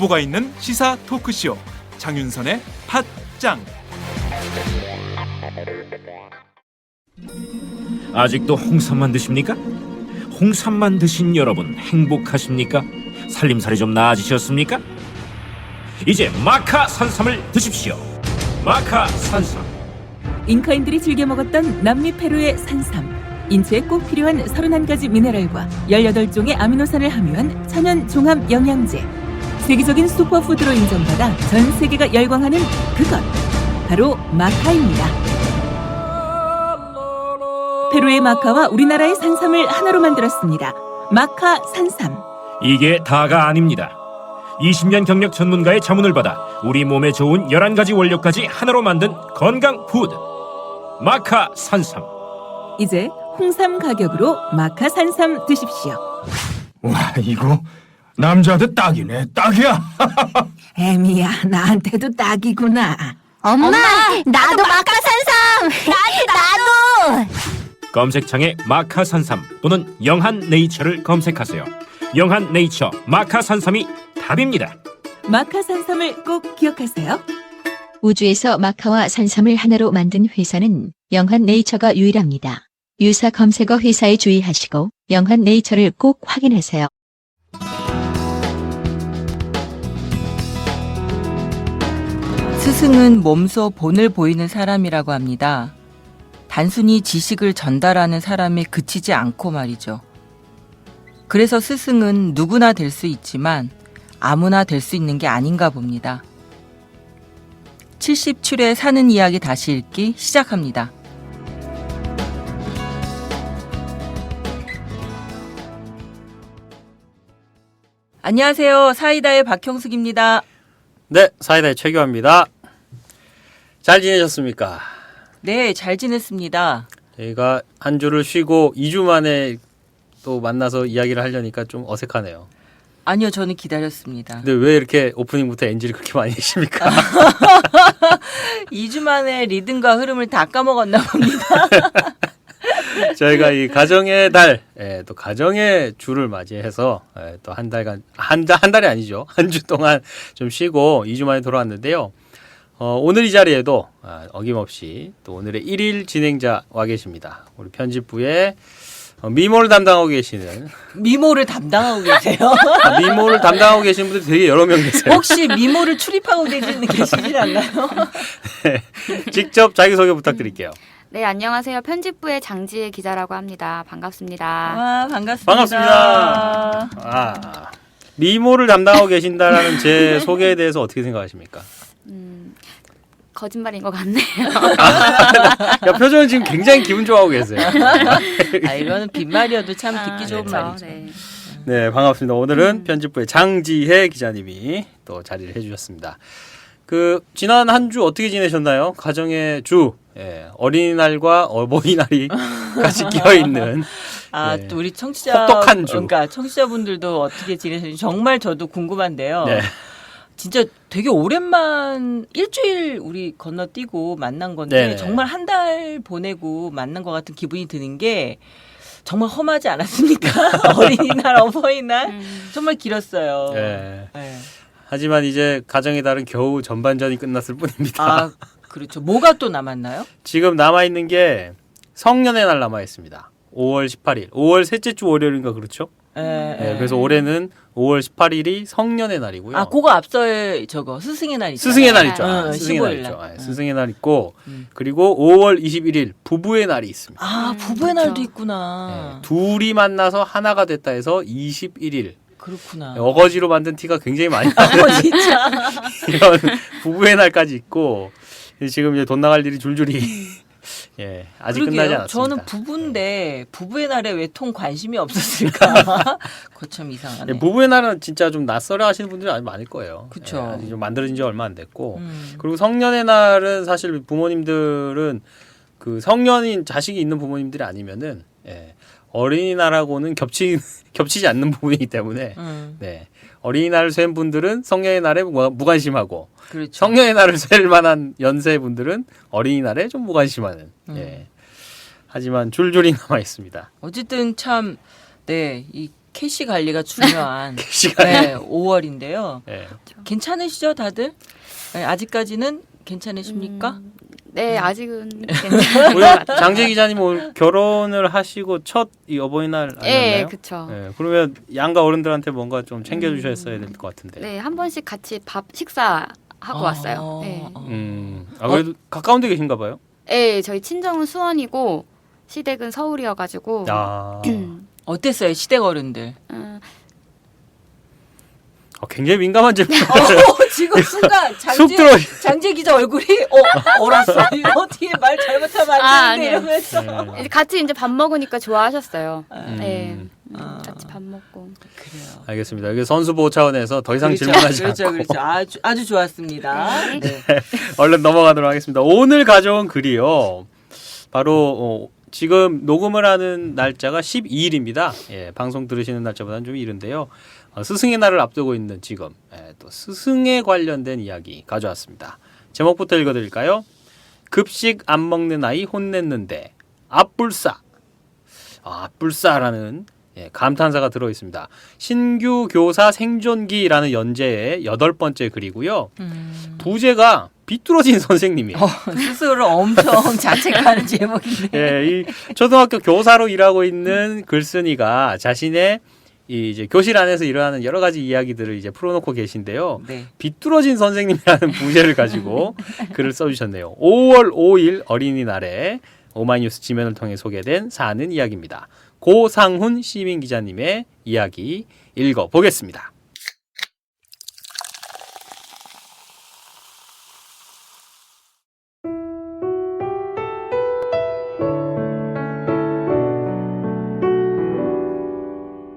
정보가 있는 시사 토크쇼 장윤선의 팟짱. 아직도 홍삼만 드십니까? 홍삼만 드신 여러분 행복하십니까? 살림살이 좀 나아지셨습니까? 이제 마카 산삼을 드십시오. 마카 산삼. 잉카인들이 즐겨 먹었던 남미 페루의 산삼. 인체에 꼭 필요한 31가지 미네랄과 18종의 아미노산을 함유한 천연 종합 영양제. 세계적인 슈퍼푸드로 인정받아 전 세계가 열광하는 그것. 바로 마카입니다. 페루의 마카와 우리나라의 산삼을 하나로 만들었습니다. 마카 산삼. 이게 다가 아닙니다. 20년 경력 전문가의 자문을 받아 우리 몸에 좋은 11가지 원료까지 하나로 만든 건강 푸드. 마카 산삼. 이제 홍삼 가격으로 마카 산삼 드십시오. 와, 이거 남자한테 딱이네. 딱이야. 애미야, 나한테도 딱이구나. 엄마, 나도 마카산삼. 나도. 검색창에 마카 산삼 또는 영한 네이처를 검색하세요. 영한 네이처 마카 산삼이 답입니다. 마카 산삼을 꼭 기억하세요. 우주에서 마카와 산삼을 하나로 만든 회사는 영한 네이처가 유일합니다. 유사 검색어 회사에 주의하시고 영한 네이처를 꼭 확인하세요. 스승은 몸소 본을 보이는 사람이라고 합니다. 단순히 지식을 전달하는 사람에 그치지 않고 말이죠. 그래서 스승은 누구나 될 수 있지만 아무나 될 수 있는 게 아닌가 봅니다. 70출의 사는 이야기 다시 읽기 시작합니다. 안녕하세요. 사이다의 박형숙입니다. 네, 사이다의 최규환입니다. 잘 지내셨습니까? 네, 잘 지냈습니다. 저희가 한 주를 쉬고 2주 만에 또 만나서 이야기를 하려니까 좀 어색하네요. 아니요, 저는 기다렸습니다. 근데 왜 이렇게 오프닝부터 NG를 그렇게 많이 내십니까? 2주 만에 리듬과 흐름을 다 까먹었나 봅니다. 저희가 이 가정의 달, 또 가정의 주를 맞이해서 또 한 달간, 한 달이 아니죠. 한 주 동안 좀 쉬고 2주 만에 돌아왔는데요. 오늘 이 자리에도 어김없이 또 오늘의 1일 진행자 와 계십니다. 우리 편집부에 미모를 담당하고 계시는. 미모를 담당하고 계세요? 미모를 담당하고 계신 분들이 되게 여러 명 계세요. 혹시 미모를 출입하고 계시진 않나요? 네, 직접 자기소개 부탁드릴게요. 네, 안녕하세요. 편집부의 장지혜 기자라고 합니다. 반갑습니다. 와, 반갑습니다. 반갑습니다. 미모를 담당하고 계신다라는 제 소개에 대해서 어떻게 생각하십니까? 거짓말인 것 같네요. 야, 표정은 지금 굉장히 기분 좋아하고 계세요. 이거는 빈말이어도 참 듣기 좋은 그렇죠. 말이죠. 네. 네, 반갑습니다. 오늘은 편집부의 장지혜 기자님이 또 자리를 해주셨습니다. 지난 한 주 어떻게 지내셨나요? 가정의 주, 어린이날과 어버이날이 같이 끼어있는. 또 우리 혹독한 주. 그러니까 청취자분들도 어떻게 지내셨는지 정말 저도 궁금한데요. 네. 진짜 되게 오랜만 일주일 우리 건너뛰고 만난 건데 네네. 정말 한 달 보내고 만난 것 같은 기분이 드는 게 정말 험하지 않았습니까? 어린이날, 어버이날 정말 길었어요. 네. 네. 하지만 이제 가정의 달은 겨우 전반전이 끝났을 뿐입니다. 아, 그렇죠. 뭐가 또 남았나요? 지금 남아있는 게 성년의 날 남아있습니다. 5월 18일. 5월 셋째 주 월요일인가 그렇죠? 네, 그래서 올해는 5월 18일이 성년의 날이고요. 그거 앞서에 스승의 날 있잖아요. 스승의 날 있죠. 스승의 날 15일 있죠. 날. 스승의 날 있고 그리고 5월 21일 부부의 날이 있습니다. 부부의 그렇죠. 날도 있구나. 둘이 만나서 하나가 됐다 해서 21일. 그렇구나. 어거지로 만든 티가 굉장히 많이 나요. 진짜. 이런 부부의 날까지 있고 지금 이제 돈 나갈 일이 줄줄이 아직 그러게요. 끝나지 않았습니다. 저는 부부인데 부부의 날에 왜 통 관심이 없었을까? 그거 참 이상하네. 부부의 날은 진짜 좀 낯설어 하시는 분들이 아주 많을 거예요. 그쵸. 아직 좀 만들어진 지 얼마 안 됐고 그리고 성년의 날은 사실 부모님들은 성년인 자식이 있는 부모님들이 아니면은 어린이날하고는 겹치지 않는 부분이기 때문에 어린이날을 쐴 분들은 성년의 날에 무관심하고 그렇죠. 성년의 날을 쐴 만한 연세 분들은 어린이날에 좀 무관심하는. 하지만 줄줄이 남아 있습니다. 어쨌든 참 이 캐시 관리가 중요한 시간. 네, 5월인데요. 네. 괜찮으시죠, 다들? 네, 아직까지는 괜찮으십니까? 네, 아직은 괜찮아요. 우리 장재 기자님 오늘 결혼을 하시고 첫 이 어버이날 아니었나요? 네, 그쵸. 네, 그러면 양가 어른들한테 뭔가 좀 챙겨주셨어야 될 것 같은데. 네, 한 번씩 같이 식사하고 왔어요. 네. 그래도 가까운 데 계신가 봐요? 네, 저희 친정은 수원이고 시댁은 서울이어가지고. 아, 어땠어요, 시댁 어른들? 굉장히 민감한 질문. 지금 순간 쑥 들어. 장재 기자 얼굴이 얼었어. 이거 어떻게 말 잘못하면 안 되는데 아니요. 이러면서. 이제 같이 이제 밥 먹으니까 좋아하셨어요. 네, 아. 같이 밥 먹고. 그래요. 알겠습니다. 이게 선수 보호 차원에서 더 이상 그렇죠, 질문하지 그렇죠, 않고 그렇죠. 아주 좋았습니다. 네. 얼른 넘어가도록 하겠습니다. 오늘 가져온 글이요. 바로 지금 녹음을 하는 날짜가 12일입니다. 예, 방송 들으시는 날짜보다는 좀 이른데요. 스승의 날을 앞두고 있는 지금 또 스승에 관련된 이야기 가져왔습니다. 제목부터 읽어드릴까요? 급식 안 먹는 아이 혼냈는데 앞불싸. 앞불싸라는 감탄사가 들어있습니다. 신규 교사 생존기라는 연재의 8번째 글이고요. 부제가 비뚤어진 선생님이에요. 스스로 엄청 자책하는 제목인데. 예, 이 초등학교 교사로 일하고 있는 글쓴이가 자신의 이제 교실 안에서 일어나는 여러 가지 이야기들을 이제 풀어놓고 계신데요. 네. 비뚤어진 선생님이라는 부제를 가지고 글을 써주셨네요. 5월 5일 어린이날에 오마이뉴스 지면을 통해 소개된 사는 이야기입니다. 고상훈 시민 기자님의 이야기 읽어보겠습니다.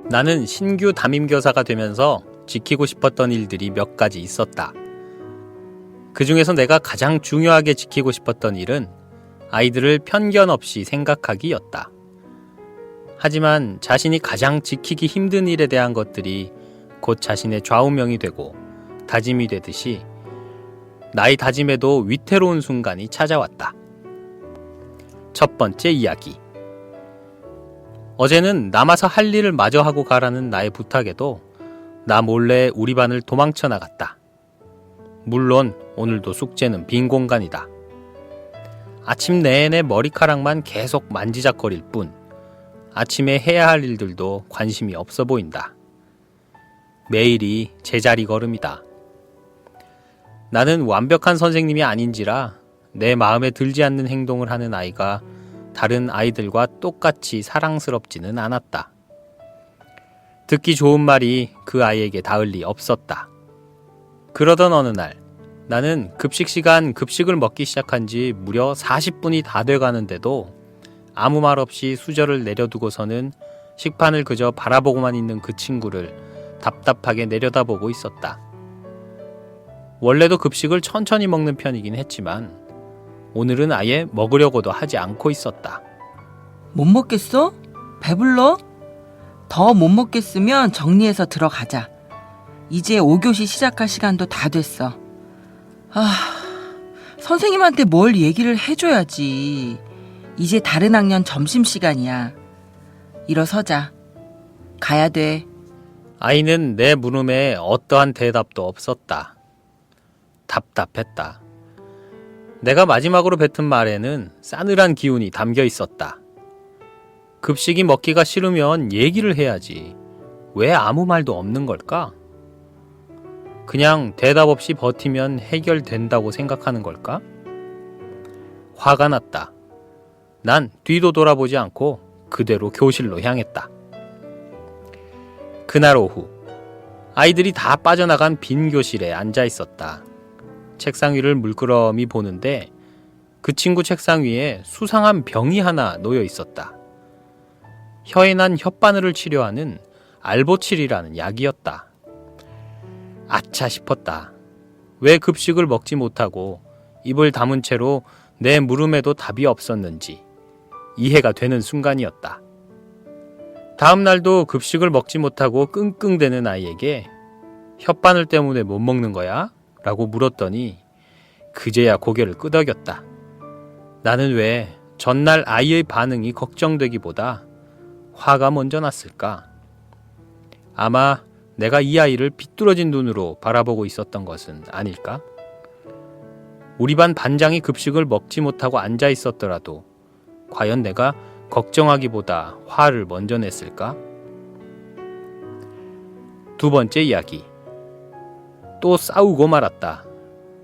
나는 신규 담임교사가 되면서 지키고 싶었던 일들이 몇 가지 있었다. 그 중에서 내가 가장 중요하게 지키고 싶었던 일은 아이들을 편견 없이 생각하기였다. 하지만 자신이 가장 지키기 힘든 일에 대한 것들이 곧 자신의 좌우명이 되고 다짐이 되듯이 나의 다짐에도 위태로운 순간이 찾아왔다. 첫 번째 이야기. 어제는 남아서 할 일을 마저 하고 가라는 나의 부탁에도 나 몰래 우리 반을 도망쳐 나갔다. 물론 오늘도 숙제는 빈 공간이다. 아침 내내 머리카락만 계속 만지작거릴 뿐 아침에 해야 할 일들도 관심이 없어 보인다. 매일이 제자리 걸음이다. 나는 완벽한 선생님이 아닌지라 내 마음에 들지 않는 행동을 하는 아이가 다른 아이들과 똑같이 사랑스럽지는 않았다. 듣기 좋은 말이 그 아이에게 닿을 리 없었다. 그러던 어느 날 나는 급식 시간 급식을 먹기 시작한 지 무려 40분이 다 돼가는데도 아무 말 없이 수저를 내려두고서는 식판을 그저 바라보고만 있는 그 친구를 답답하게 내려다보고 있었다. 원래도 급식을 천천히 먹는 편이긴 했지만 오늘은 아예 먹으려고도 하지 않고 있었다. 못 먹겠어? 배불러? 더 못 먹겠으면 정리해서 들어가자. 이제 5교시 시작할 시간도 다 됐어. 선생님한테 뭘 얘기를 해줘야지. 이제 다른 학년 점심시간이야. 일어서자. 가야 돼. 아이는 내 물음에 어떠한 대답도 없었다. 답답했다. 내가 마지막으로 뱉은 말에는 싸늘한 기운이 담겨 있었다. 급식이 먹기가 싫으면 얘기를 해야지. 왜 아무 말도 없는 걸까? 그냥 대답 없이 버티면 해결된다고 생각하는 걸까? 화가 났다. 난 뒤도 돌아보지 않고 그대로 교실로 향했다. 그날 오후 아이들이 다 빠져나간 빈 교실에 앉아 있었다. 책상 위를 물끄러미 보는데 그 친구 책상 위에 수상한 병이 하나 놓여 있었다. 혀에 난 혓바늘을 치료하는 알보칠이라는 약이었다. 아차 싶었다. 왜 급식을 먹지 못하고 입을 다문 채로 내 물음에도 답이 없었는지 이해가 되는 순간이었다. 다음 날도 급식을 먹지 못하고 끙끙대는 아이에게 혓바늘 때문에 못 먹는 거야? 라고 물었더니 그제야 고개를 끄덕였다. 나는 왜 전날 아이의 반응이 걱정되기보다 화가 먼저 났을까? 아마 내가 이 아이를 비뚤어진 눈으로 바라보고 있었던 것은 아닐까? 우리 반 반장이 급식을 먹지 못하고 앉아 있었더라도 과연 내가 걱정하기보다 화를 먼저 냈을까? 두 번째 이야기. 또 싸우고 말았다.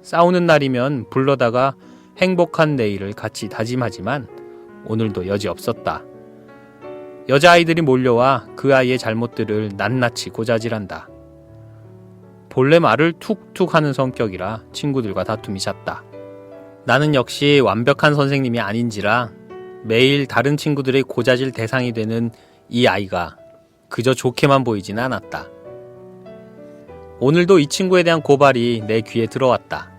싸우는 날이면 불러다가 행복한 내일을 같이 다짐하지만 오늘도 여지없었다. 여자아이들이 몰려와 그 아이의 잘못들을 낱낱이 고자질한다. 본래 말을 툭툭 하는 성격이라 친구들과 다툼이 잦다. 나는 역시 완벽한 선생님이 아닌지라 매일 다른 친구들의 고자질 대상이 되는 이 아이가 그저 좋게만 보이진 않았다. 오늘도 이 친구에 대한 고발이 내 귀에 들어왔다.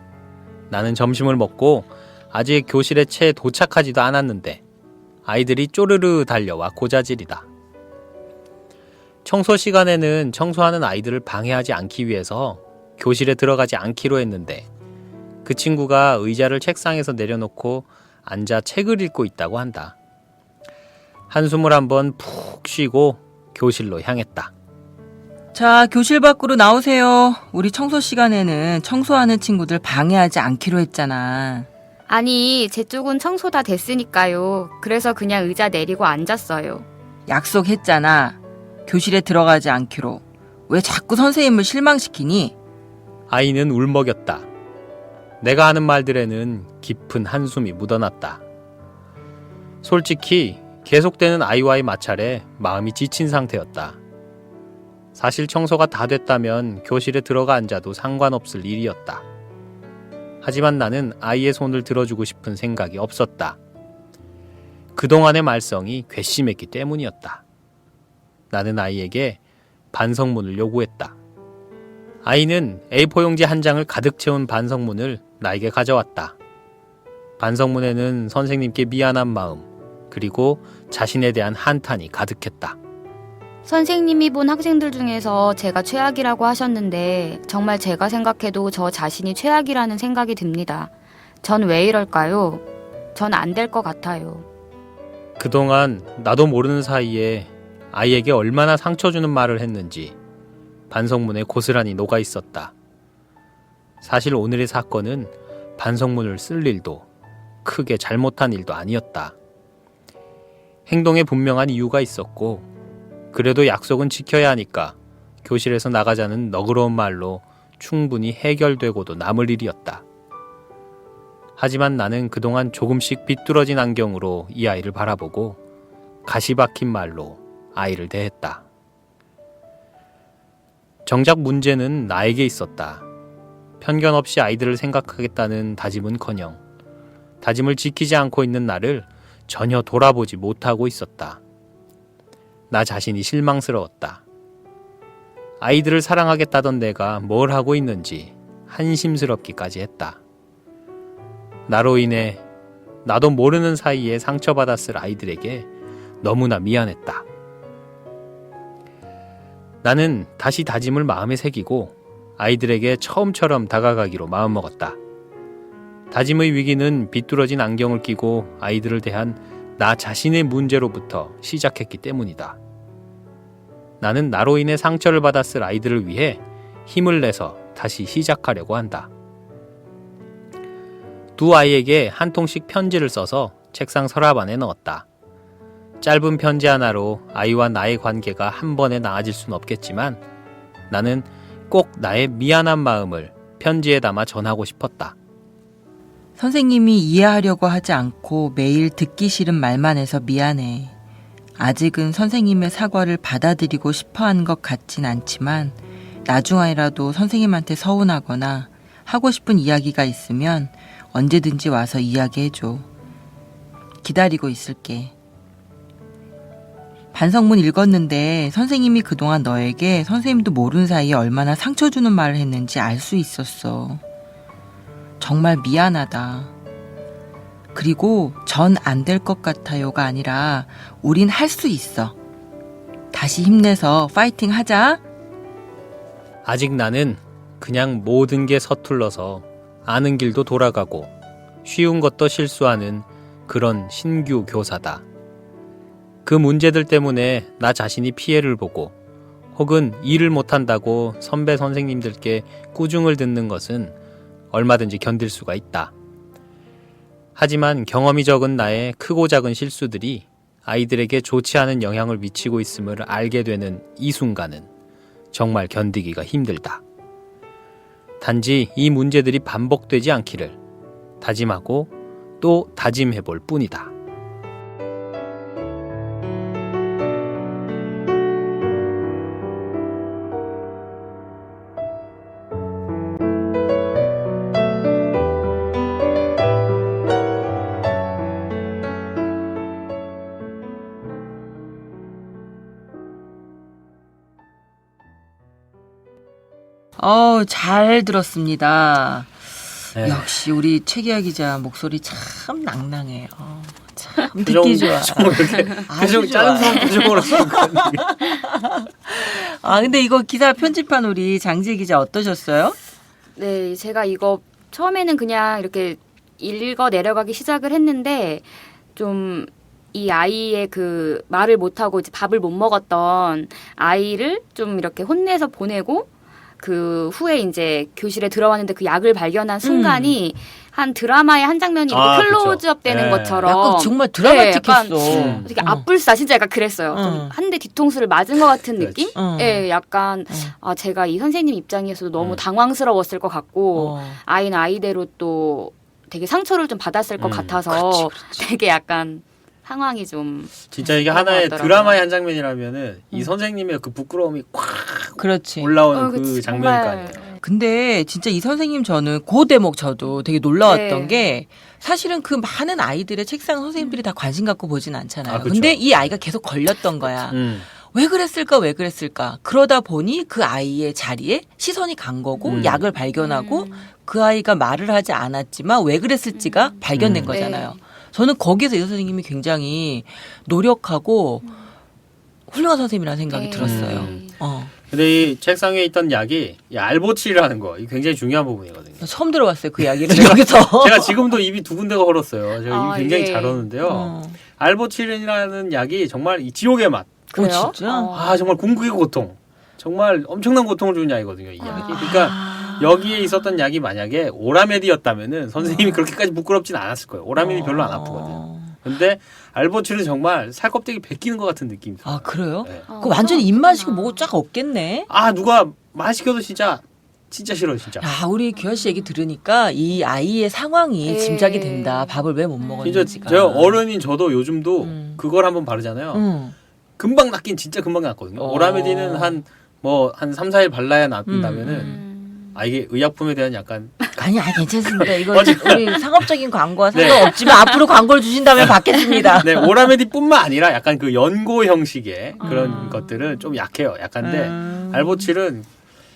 나는 점심을 먹고 아직 교실에 채 도착하지도 않았는데 아이들이 쪼르르 달려와 고자질이다. 청소 시간에는 청소하는 아이들을 방해하지 않기 위해서 교실에 들어가지 않기로 했는데 그 친구가 의자를 책상에서 내려놓고 앉아 책을 읽고 있다고 한다. 한숨을 한번 푹 쉬고 교실로 향했다. 자, 교실 밖으로 나오세요. 우리 청소 시간에는 청소하는 친구들 방해하지 않기로 했잖아. 아니, 제 쪽은 청소 다 됐으니까요. 그래서 그냥 의자 내리고 앉았어요. 약속했잖아. 교실에 들어가지 않기로. 왜 자꾸 선생님을 실망시키니? 아이는 울먹였다. 내가 하는 말들에는 깊은 한숨이 묻어났다. 솔직히 계속되는 아이와의 마찰에 마음이 지친 상태였다. 사실 청소가 다 됐다면 교실에 들어가 앉아도 상관없을 일이었다. 하지만 나는 아이의 손을 들어주고 싶은 생각이 없었다. 그동안의 말썽이 괘씸했기 때문이었다. 나는 아이에게 반성문을 요구했다. 아이는 A4 용지 한 장을 가득 채운 반성문을 나에게 가져왔다. 반성문에는 선생님께 미안한 마음, 그리고 자신에 대한 한탄이 가득했다. 선생님이 본 학생들 중에서 제가 최악이라고 하셨는데 정말 제가 생각해도 저 자신이 최악이라는 생각이 듭니다. 전 왜 이럴까요? 전 안 될 것 같아요. 그동안 나도 모르는 사이에 아이에게 얼마나 상처 주는 말을 했는지 반성문에 고스란히 녹아 있었다. 사실 오늘의 사건은 반성문을 쓸 일도 크게 잘못한 일도 아니었다. 행동에 분명한 이유가 있었고 그래도 약속은 지켜야 하니까 교실에서 나가자는 너그러운 말로 충분히 해결되고도 남을 일이었다. 하지만 나는 그동안 조금씩 비뚤어진 안경으로 이 아이를 바라보고 가시 박힌 말로 아이를 대했다. 정작 문제는 나에게 있었다. 편견 없이 아이들을 생각하겠다는 다짐은커녕 다짐을 지키지 않고 있는 나를 전혀 돌아보지 못하고 있었다. 나 자신이 실망스러웠다. 아이들을 사랑하겠다던 내가 뭘 하고 있는지 한심스럽기까지 했다. 나로 인해 나도 모르는 사이에 상처받았을 아이들에게 너무나 미안했다. 나는 다시 다짐을 마음에 새기고 아이들에게 처음처럼 다가가기로 마음먹었다. 다짐의 위기는 비뚤어진 안경을 끼고 아이들을 대한 나 자신의 문제로부터 시작했기 때문이다. 나는 나로 인해 상처를 받았을 아이들을 위해 힘을 내서 다시 시작하려고 한다. 두 아이에게 한 통씩 편지를 써서 책상 서랍 안에 넣었다. 짧은 편지 하나로 아이와 나의 관계가 한 번에 나아질 순 없겠지만 나는 꼭 나의 미안한 마음을 편지에 담아 전하고 싶었다. 선생님이 이해하려고 하지 않고 매일 듣기 싫은 말만 해서 미안해. 아직은 선생님의 사과를 받아들이고 싶어하는 것 같진 않지만 나중에라도 선생님한테 서운하거나 하고 싶은 이야기가 있으면 언제든지 와서 이야기해줘. 기다리고 있을게. 반성문 읽었는데 선생님이 그동안 너에게 선생님도 모르는 사이에 얼마나 상처 주는 말을 했는지 알 수 있었어. 정말 미안하다. 그리고 전 안 될 것 같아요가 아니라 우린 할 수 있어. 다시 힘내서 파이팅 하자. 아직 나는 그냥 모든 게 서툴러서 아는 길도 돌아가고 쉬운 것도 실수하는 그런 신규 교사다. 그 문제들 때문에 나 자신이 피해를 보고 혹은 일을 못한다고 선배 선생님들께 꾸중을 듣는 것은 얼마든지 견딜 수가 있다. 하지만 경험이 적은 나의 크고 작은 실수들이 아이들에게 좋지 않은 영향을 미치고 있음을 알게 되는 이 순간은 정말 견디기가 힘들다. 단지 이 문제들이 반복되지 않기를 다짐하고 또 다짐해 볼 뿐이다. 잘 들었습니다. 네. 역시 우리 최기아 기자 목소리 참 낭낭해요. 참 표정, 듣기 좋아. 표정 아주 짜증스러운 표정으로 쓰거든요. 근데 이거 기사 편집한 우리 장지 기자 어떠셨어요? 네, 제가 이거 처음에는 그냥 이렇게 읽어 내려가기 시작을 했는데 좀 이 아이의 그 말을 못하고 이제 밥을 못 먹었던 아이를 좀 이렇게 혼내서 보내고 그 후에 이제 교실에 들어왔는데 그 약을 발견한 순간이 한 드라마의 한 장면이 이렇게 클로즈업 되는 네. 것처럼 약간 정말 드라마틱했어. 네, 되게 앞불싸 진짜 약간 그랬어요. 좀 한 대 뒤통수를 맞은 것 같은 느낌? 예, 약간 제가 이 선생님 입장에서도 너무 당황스러웠을 것 같고 아이는 아이대로 또 되게 상처를 좀 받았을 것 같아서 되게 약간 상황이 좀 진짜 이게 그런 것 하나의 같더라고요. 드라마의 한 장면이라면은 이 선생님의 그 부끄러움이 콱 그렇지. 올라오는 그 그치, 장면일 거 정말. 아니에요. 근데 진짜 이 선생님 저는 그 대목 저도 되게 놀라웠던 네. 게 사실은 그 많은 아이들의 책상 선생님들이 다 관심 갖고 보진 않잖아요. 아, 그쵸. 근데 이 아이가 계속 걸렸던 거야. 왜 그랬을까? 그러다 보니 그 아이의 자리에 시선이 간 거고 약을 발견하고 그 아이가 말을 하지 않았지만 왜 그랬을지가 발견된 거잖아요. 저는 거기에서 이 선생님이 굉장히 노력하고 훌륭한 선생님이라는 생각이 들었어요. 근데 이 책상 위에 있던 약이 이 알보칠이라는 거, 이게 굉장히 중요한 부분이거든요. 처음 들어봤어요 그 이야기를 여기서. 제가 지금도 입이 두 군데가 얼었어요. 제가 입이 굉장히 예. 잘 얼었는데요. 알보칠이라는 약이 정말 이 지옥의 맛. 그래요? 진짜? 정말 궁극의 고통. 정말 엄청난 고통을 주는 약이거든요, 이 약이. 그러니까 여기에 있었던 약이 만약에 오라메디였다면은 선생님이 그렇게까지 부끄럽진 않았을 거예요. 오라메디 별로 안 아프거든. 근데 알보칠은 정말 살껍데기 벗기는 것 같은 느낌이 들어요. 아 그래요? 네. 그 완전히 입맛이고 뭐고 쫙 없겠네. 누가 말 시켜도 진짜 싫어 진짜. 야, 우리 규현 씨 얘기 들으니까 이 아이의 상황이 짐작이 된다. 밥을 왜 못 진짜 먹었는지가. 제가 어른인 저도 요즘도 그걸 한번 바르잖아요. 금방 낫긴 진짜 금방 낫거든요. 오라메디는 한 3, 4일 발라야 낫는다면은 이게 의약품에 대한 약간 아니 괜찮습니다. 이거 어제- 우리 상업적인 광고와 네. 상관없지만 앞으로 광고를 주신다면 받겠습니다. 네, 오라메디뿐만 아니라 약간 그 연고 형식의 그런 것들은 좀 약해요. 약한데 알보칠은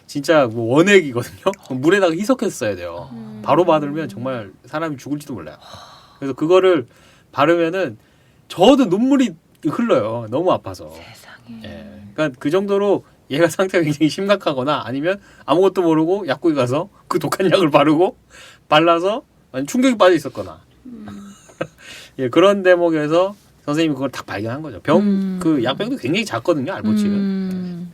진짜 뭐 원액이거든요. 물에다가 희석해서 써야 돼요. 바로 바르면 정말 사람이 죽을지도 몰라요. 그래서 그거를 바르면은 저도 눈물이 흘러요. 너무 아파서. 세상에. 예. 그러니까 그 정도로 얘가 상태가 굉장히 심각하거나 아니면 아무것도 모르고 약국에 가서 그 독한 약을 발라서 충격이 빠져 있었거나 예, 그런 대목에서 선생님이 그걸 딱 발견한 거죠. 그 약병도 굉장히 작거든요. 알보칠은.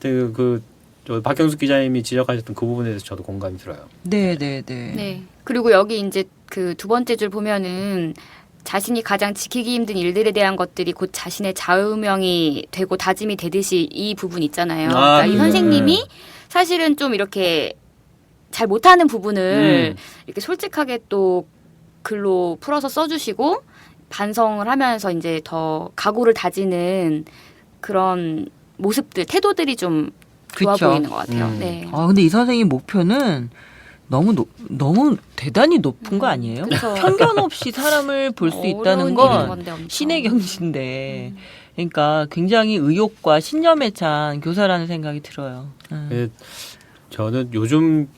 하여튼 저 박경숙 기자님이 지적하셨던 그 부분에 대해서 저도 공감이 들어요. 네. 그리고 여기 이제 그 두 번째 줄 보면은 자신이 가장 지키기 힘든 일들에 대한 것들이 곧 자신의 좌우명이 되고 다짐이 되듯이 이 부분 있잖아요. 그러니까 이 선생님이 사실은 좀 이렇게 잘 못하는 부분을 이렇게 솔직하게 또 글로 풀어서 써주시고 반성을 하면서 이제 더 각오를 다지는 그런 모습들, 태도들이 좀 좋아 그쵸. 보이는 것 같아요. 네. 근데 이 선생님 목표는 너무 대단히 높은 거 아니에요? 그쵸. 편견 없이 사람을 볼 수 어려운 있다는 일인 건 건데, 엄청. 신의 경지인데, 그러니까 굉장히 의욕과 신념에 찬 교사라는 생각이 들어요. 저는 요즘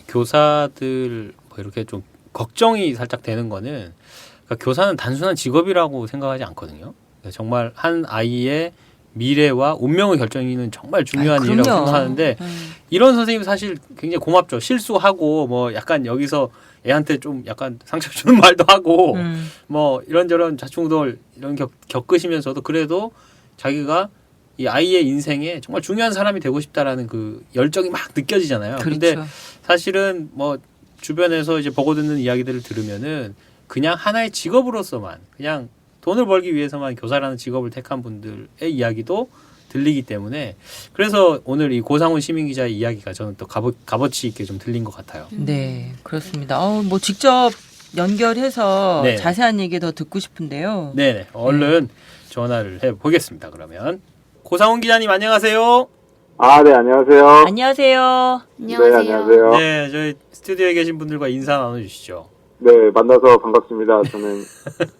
교사들 뭐 이렇게 좀 걱정이 살짝 되는 거는 그러니까 교사는 단순한 직업이라고 생각하지 않거든요. 정말 한 아이의 미래와 운명을 결정하는 정말 중요한 일이라고 생각하는데 이런 선생님 사실 굉장히 고맙죠. 실수하고 뭐 약간 여기서 애한테 좀 약간 상처 주는 말도 하고 뭐 이런저런 좌충우돌 이런 겪으시면서도 그래도 자기가 이 아이의 인생에 정말 중요한 사람이 되고 싶다라는 그 열정이 막 느껴지잖아요. 근데 그렇죠. 사실은 뭐 주변에서 이제 보고 듣는 이야기들을 들으면은 그냥 하나의 직업으로서만 그냥 돈을 벌기 위해서만 교사라는 직업을 택한 분들의 이야기도 들리기 때문에 그래서 오늘 이 고상훈 시민 기자의 이야기가 저는 또 값어치 있게 좀 들린 것 같아요. 네, 그렇습니다. 뭐 직접 연결해서 네. 자세한 얘기 더 듣고 싶은데요. 네, 얼른 전화를 해 보겠습니다. 그러면 고상훈 기자님 안녕하세요. 아, 네, 안녕하세요. 안녕하세요. 네, 안녕하세요. 네, 저희 스튜디오에 계신 분들과 인사 나눠주시죠. 네, 만나서 반갑습니다. 저는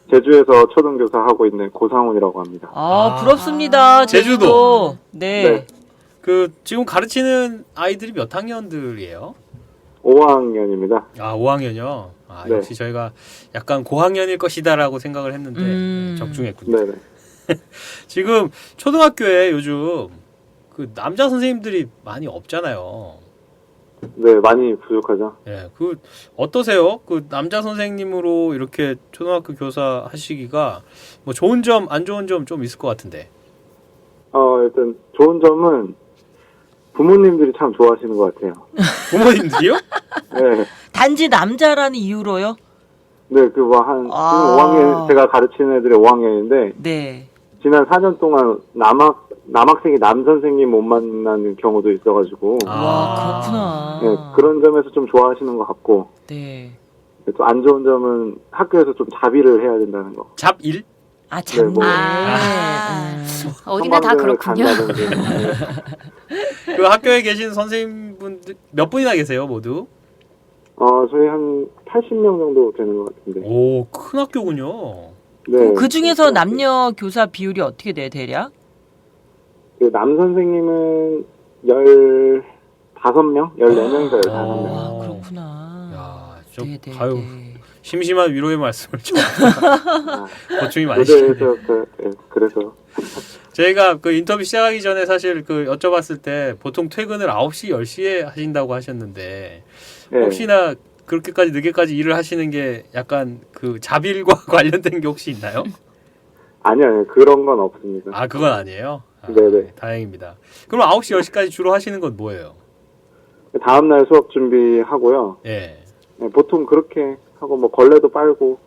제주에서 초등교사 하고 있는 고상훈이라고 합니다. 부럽습니다. 제주도. 네. 네. 그 지금 가르치는 아이들이 몇 학년들이에요? 5학년입니다. 아, 5학년이요. 아, 네. 역시 저희가 약간 고학년일 것이다라고 생각을 했는데 적중했군요. 네네. 지금 초등학교에 요즘 그 남자 선생님들이 많이 없잖아요. 네, 많이 부족하죠. 예, 그 어떠세요? 그 남자 선생님으로 이렇게 초등학교 교사 하시기가 뭐 좋은 점, 안 좋은 점 좀 있을 것 같은데. 일단 좋은 점은 부모님들이 참 좋아하시는 것 같아요. 부모님들이요? 네. 단지 남자라는 이유로요? 네, 그 뭐 지금 5학년, 제가 가르치는 애들이 5학년인데, 네. 지난 4년 동안 남학생이 남 선생님 못 만나는 경우도 있어가지고, 와, 그렇구나. 네, 그런 점에서 좀 좋아하시는 것 같고, 네. 또 안 좋은 점은 학교에서 좀 자비를 해야 된다는 거. 잡일? 잡네. 뭐. 어디나 다 성방등을 그렇군요. 간다든지. 네. 그 학교에 계신 선생님분들 몇 분이나 계세요, 모두? 저희 한 80명 정도 되는 것 같은데. 오, 큰 학교군요. 네. 그 중에서 남녀 교사 비율이 어떻게 돼요, 대략? 남 선생님은 15명? 14명에서 15명. 그렇구나. 야, 좀 네, 네, 아유, 네. 심심한 위로의 말씀을 좀 보충이 많으시네요. 교대에서 그래서. 저희가 그 인터뷰 시작하기 전에 사실 그 여쭤봤을 때 보통 퇴근을 9시, 10시에 하신다고 하셨는데 네. 혹시나 그렇게까지 늦게까지 일을 하시는 게 약간 그 자빌과 관련된 게 혹시 있나요? 아니요, 그런 건 없습니다. 아, 그건 아니에요? 아, 네네. 다행입니다. 그럼 9시, 10시까지 주로 하시는 건 뭐예요? 다음날 수업 준비하고요. 예. 네, 보통 그렇게 하고, 뭐, 걸레도 빨고,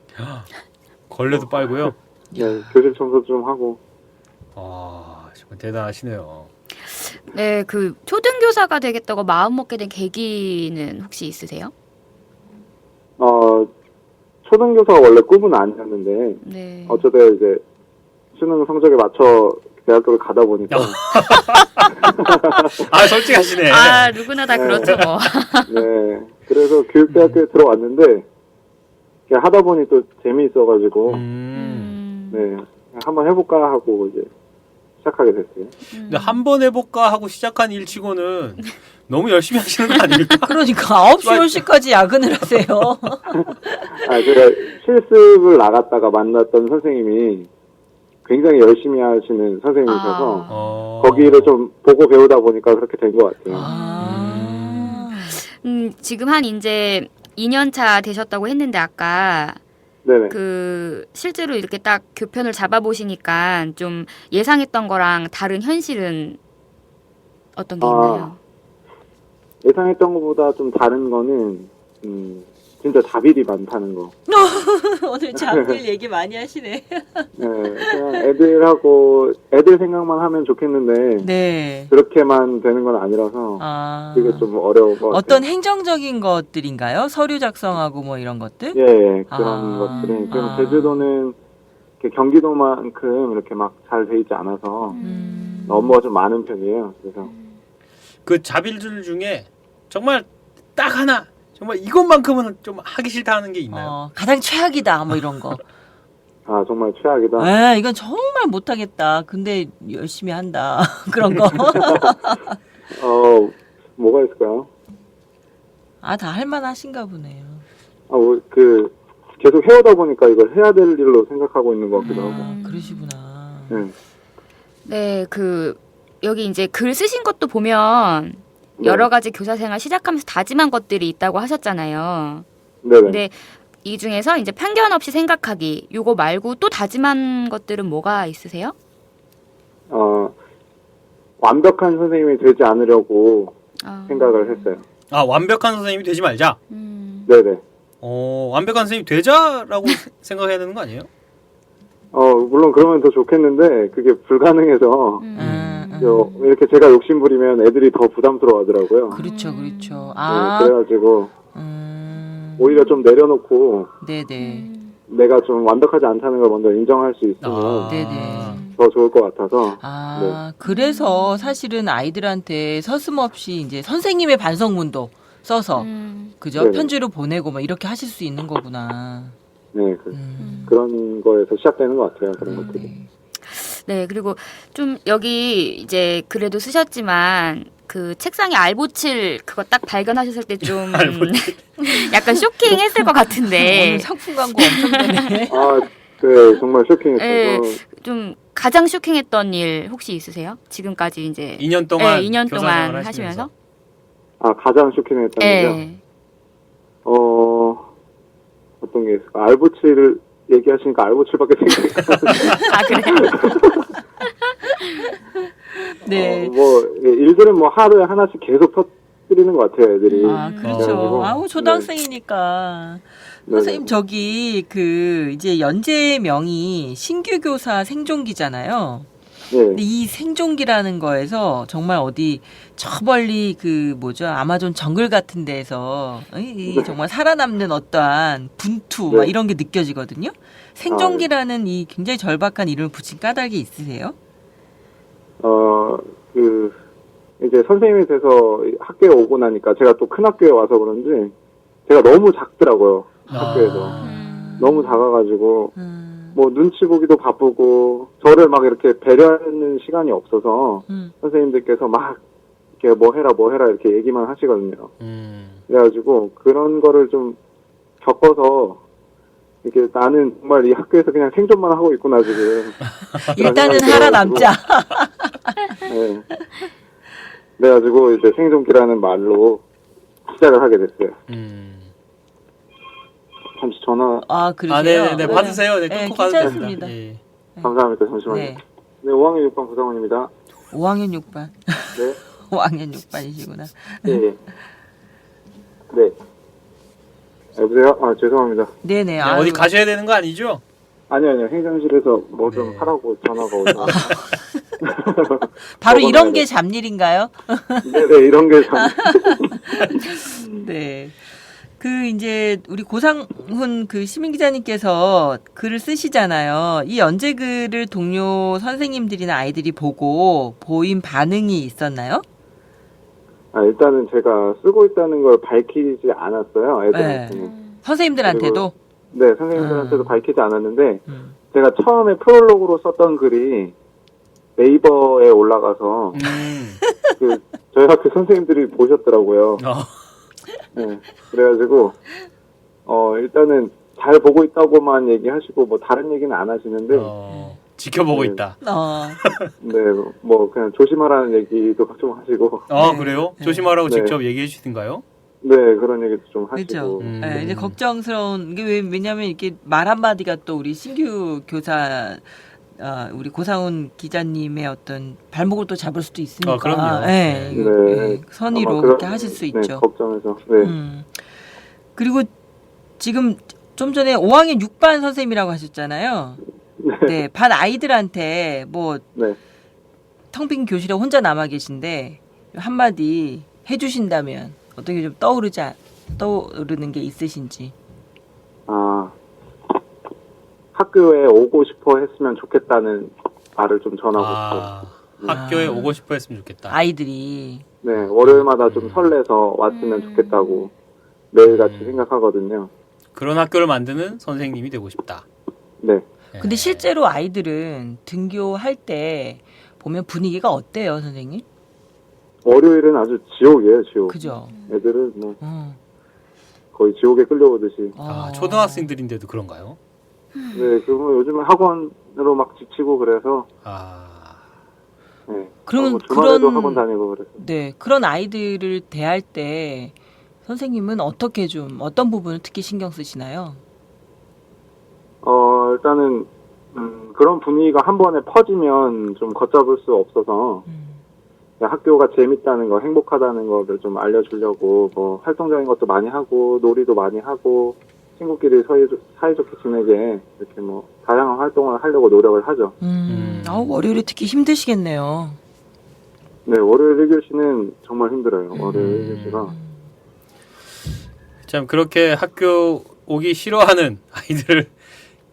걸레도 빨고요? 네, 교실 청소 좀 하고. 아, 정말 대단하시네요. 네, 그 초등교사가 되겠다고 마음 먹게 된 계기는 혹시 있으세요? 초등교사가 원래 꿈은 아니었는데, 네. 어쩌다 이제 수능 성적에 맞춰 대학교를 가다 보니까, 아, 솔직하시네. 아, 누구나 다 그렇죠, 뭐. 네, 그래서 교육대학교에 들어왔는데, 그냥 하다 보니 또 재미있어가지고, 네, 한번 해볼까 하고 이제 시작하게 됐어요. 근데 한번 해볼까 하고 시작한 일치고는 너무 열심히 하시는 거 아닙니까? 그러니까 9시, 10시까지 야근을 하세요. 제가 실습을 나갔다가 만났던 선생님이 굉장히 열심히 하시는 선생님이셔서 거기를 좀 보고 배우다 보니까 그렇게 된 것 같아요. 지금 한 이제 2년 차 되셨다고 했는데 아까 네네. 그 실제로 이렇게 딱 교편을 잡아보시니까 좀 예상했던 거랑 다른 현실은 어떤 게 있나요? 예상했던 것보다 좀 다른 거는 진짜 자비리 많다는 거. 오늘 자빌 얘기 많이 하시네. 네, 그냥 애들 생각만 하면 좋겠는데 네. 그렇게만 되는 건 아니라서 그게 좀 어려운 것 같아요. 어떤 행정적인 것들인가요? 서류 작성하고 뭐 이런 것들? 예, 그런 것들이. 그럼 제주도는 이렇게 경기도만큼 이렇게 막 잘 돼 있지 않아서 업무가 좀 많은 편이에요. 그래서 그 자빌들 중에 정말 딱 하나 정말 이것만큼은 좀 하기 싫다 하는 게 있나요? 가장 최악이다 뭐 이런 거. 정말 최악이다. 네, 이건 정말 못하겠다. 근데 열심히 한다. 그런 거. 뭐가 있을까요? 다 할만하신가 보네요. 계속 해오다 보니까 이걸 해야 될 일로 생각하고 있는 것 같기도 하고. 그러시구나. 네, 여기 이제 글 쓰신 것도 보면 여러 가지 교사 생활 시작하면서 다짐한 것들이 있다고 하셨잖아요. 네네. 근데 이 중에서 이제 편견 없이 생각하기, 요거 말고 또 다짐한 것들은 뭐가 있으세요? 완벽한 선생님이 되지 않으려고 생각을 했어요. 아, 완벽한 선생님이 되지 말자. 네네. 완벽한 선생님이 되자라고 생각해야 되는 거 아니에요? 물론 그러면 더 좋겠는데 그게 불가능해서 이렇게 제가 욕심부리면 애들이 더 부담스러워하더라고요. 그렇죠, 그렇죠. 네, 아, 그래가지고 오히려 좀 내려놓고 네네. 내가 좀 완벽하지 않다는 걸 먼저 인정할 수 있으면 네네. 더 좋을 것 같아서. 그래서 사실은 아이들한테 서슴없이 이제 선생님의 반성문도 써서 그죠? 네네. 편지로 보내고 뭐 이렇게 하실 수 있는 거구나. 네, 그런 거에서 시작되는 것 같아요. 그런 것들이. 네, 그리고 좀 여기 이제 글에도 쓰셨지만 그 책상에 알보칠 그거 딱 발견하셨을 때 좀 약간 쇼킹했을 것 같은데. 오늘 상품 광고 엄청 되네. 네, 정말 쇼킹했어요. 네, 좀 가장 쇼킹했던 일 혹시 있으세요? 지금까지 이제 2년 동안 2년 교사 동안 생활을 하시면서? 가장 쇼킹했다는 게 네. 어떤 게 있을까? 알보칠을 얘기하시니까 알보칠밖에 생각이 안 나요. 네. 일들은 하루에 하나씩 계속 터뜨리는 것 같아요, 애들이. 그렇죠. 초등학생이니까. 선생님, 저기, 이제 연재명이 신규교사 생존기잖아요. 네. 근데 이 생존기라는 거에서 정말 어디 저 멀리 아마존 정글 같은 데에서 정말 살아남는 어떠한 분투 막 이런 게 느껴지거든요. 생존기라는 이 굉장히 절박한 이름을 붙인 까닭이 있으세요? 이제 선생님이 돼서 학교에 오고 나니까 제가 또 큰 학교에 와서 그런지 제가 너무 작더라고요. 학교에서. 너무 작아가지고 눈치 보기도 바쁘고 저를 막 이렇게 배려하는 시간이 없어서 선생님들께서 막 이렇게 뭐 해라 이렇게 얘기만 하시거든요. 그래가지고 그런 거를 좀 겪어서 이렇게 나는 정말 이 학교에서 그냥 생존만 하고 있구나 지금. 일단은 살아남자. 네. 그래가지고 이제 생존기라는 말로 시작을 하게 됐어요. 잠시 전화. 그러세요? 네, 받으세요. 네, 끊고 가도 괜찮습니다. 됩니다. 감사합니다. 잠시만요. 네. 네, 5학년 6반 구상원입니다. 5학년 6반. 네. 5학년 6반이시구나. 네. 네. 여보세요? 죄송합니다. 네네. 어디 가셔야 되는 거 아니죠? 아니요. 행정실에서 뭐 좀 하라고 전화가 오서. 바로 이런 게 잡일인가요? 네네, 이런 게 네. 이제 우리 고상훈 시민 기자님께서 글을 쓰시잖아요. 이 연재글을 동료 선생님들이나 아이들이 보고 보인 반응이 있었나요? 일단은 제가 쓰고 있다는 걸 밝히지 않았어요. 애들한테. 선생님들한테도? 네, 선생님들한테도 밝히지 않았는데 제가 처음에 프롤로그로 썼던 글이 네이버에 올라가서 저희 학교 선생님들이 보셨더라고요. 네, 그래가지고 일단은 잘 보고 있다고만 얘기하시고 뭐 다른 얘기는 안 하시는데 지켜보고 있다. 네, 그냥 조심하라는 얘기도 좀 하시고. 그래요? 조심하라고 직접 얘기해 주시던가요? 네, 그런 얘기도 좀 하시고. 그렇죠. 이제 걱정스러운 게 왜냐면 이렇게 말 한마디가 또 우리 신규 교사 우리 고상훈 기자님의 어떤 발목을 또 잡을 수도 있으니까. 그럼요. 네. 선의로 그렇게 하실 수 있죠. 걱정해서. 네. 그리고 지금 좀 전에 5학년 6반 선생님이라고 하셨잖아요. 네. 반 아이들한테 텅 빈 교실에 혼자 남아 계신데 한마디 해주신다면 어떤 게 좀 떠오르는 게 있으신지. 학교에 오고 싶어 했으면 좋겠다는 말을 좀 전하고 싶고. 학교에 오고 싶어 했으면 좋겠다. 아이들이. 네, 월요일마다 좀 설레서 왔으면 좋겠다고 매일같이 생각하거든요. 그런 학교를 만드는 선생님이 되고 싶다. 네. 근데 실제로 아이들은 등교할 때 보면 분위기가 어때요, 선생님? 월요일은 아주 지옥이에요, 지옥. 그죠. 애들은 거의 지옥에 끌려오듯이. 초등학생들인데도 그런가요? 네, 그리고 요즘은 학원으로 막 지치고 그래서. 네. 그러면 주말에도 학원 다니고 그래서. 네, 그런 아이들을 대할 때 선생님은 어떤 부분을 특히 신경 쓰시나요? 일단은 그런 분위기가 한 번에 퍼지면 좀 걷잡을 수 없어서 학교가 재밌다는 거, 행복하다는 거를 좀 알려주려고 뭐 활동적인 것도 많이 하고 놀이도 많이 하고 친구끼리 사이좋게 지내게 이렇게 뭐 다양한 활동을 하려고 노력을 하죠. 월요일에 특히 힘드시겠네요. 네, 월요일 1교시는 정말 힘들어요. 월요일 1교시가. 참 그렇게 학교 오기 싫어하는 아이들을